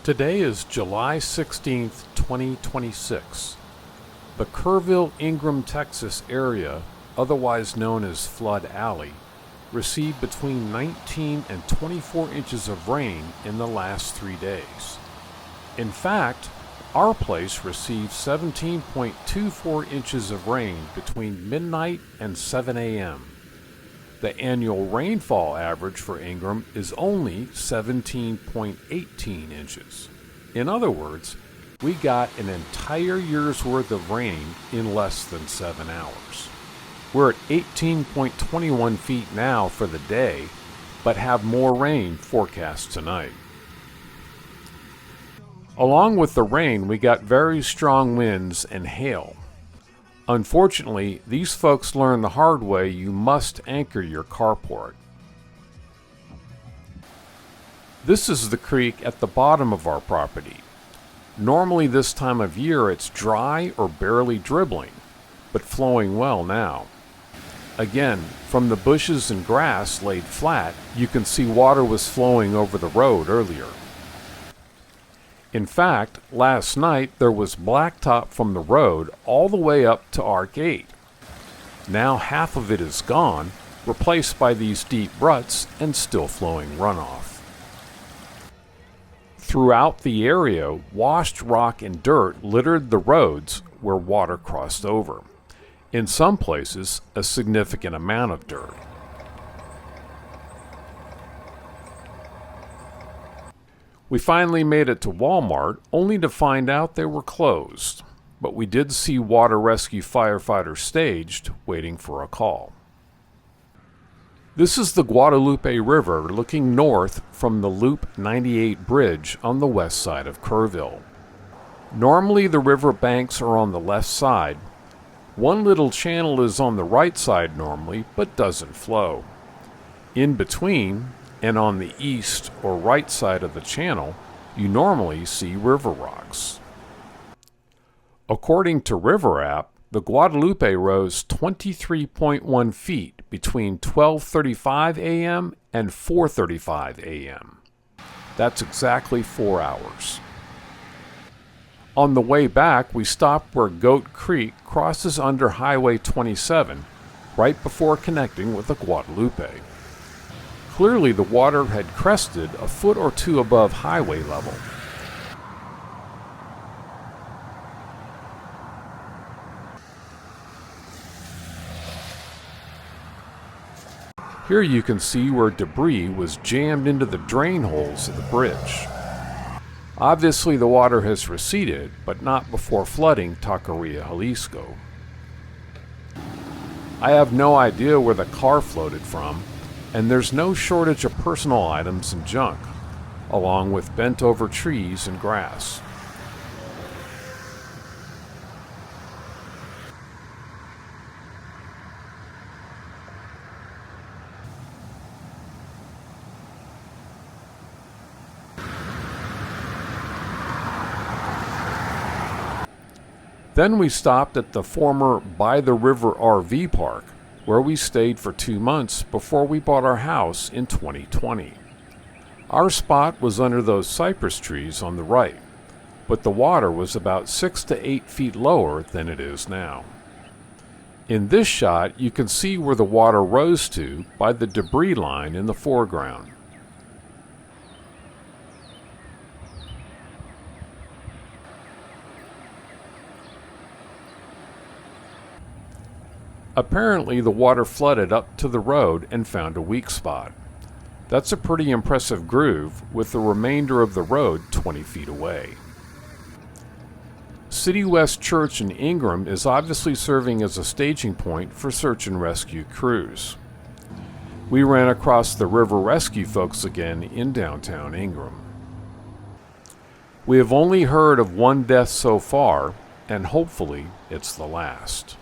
Today is July 16th, 2026. The Kerrville Ingram, Texas area, otherwise known as Flood Alley, received between 19 and 24 inches of rain in the last 3 days. In fact, our place received 17.24 inches of rain between midnight and 7 a.m. The annual rainfall average for Ingram is only 17.18 inches. In other words, we got an entire year's worth of rain in less than 7 hours. We're at 18.21 feet now for the day, but have more rain forecast tonight. Along with the rain, we got very strong winds and hail. Unfortunately, these folks learned the hard way you must anchor your carport. This is the creek at the bottom of our property. Normally this time of year it's dry or barely dribbling, but flowing well now. Again, from the bushes and grass laid flat, you can see water was flowing over the road earlier. In fact, last night there was blacktop from the road all the way up to our gate. Now half of it is gone, replaced by these deep ruts and still flowing runoff. Throughout the area, washed rock and dirt littered the roads where water crossed over. In some places, a significant amount of dirt. We finally made it to Walmart, only to find out they were closed, but we did see water rescue firefighters staged, waiting for a call. This is the Guadalupe River looking north from the Loop 98 bridge on the west side of Kerrville. Normally the river banks are on the left side. One little channel is on the right side normally, but doesn't flow. In between, and on the east or right side of the channel, you normally see river rocks. According to River App, the Guadalupe rose 23.1 feet between 12:35 a.m. and 4:35 a.m. That's exactly 4 hours. On the way back, we stopped where Goat Creek crosses under Highway 27, right before connecting with the Guadalupe. Clearly the water had crested a foot or two above highway level. Here you can see where debris was jammed into the drain holes of the bridge. Obviously the water has receded, but not before flooding Taqueria, Jalisco. I have no idea where the car floated from, and there's no shortage of personal items and junk, along with bent-over trees and grass. Then we stopped at the former By the River RV Park, where we stayed for 2 months before we bought our house in 2020. Our spot was under those cypress trees on the right, but the water was about 6 to 8 feet lower than it is now. In this shot, you can see where the water rose to by the debris line in the foreground. Apparently the water flooded up to the road and found a weak spot. That's a pretty impressive groove, with the remainder of the road 20 feet away. City West Church in Ingram is obviously serving as a staging point for search and rescue crews. We ran across the river rescue folks again in downtown Ingram. We have only heard of one death so far, and hopefully it's the last.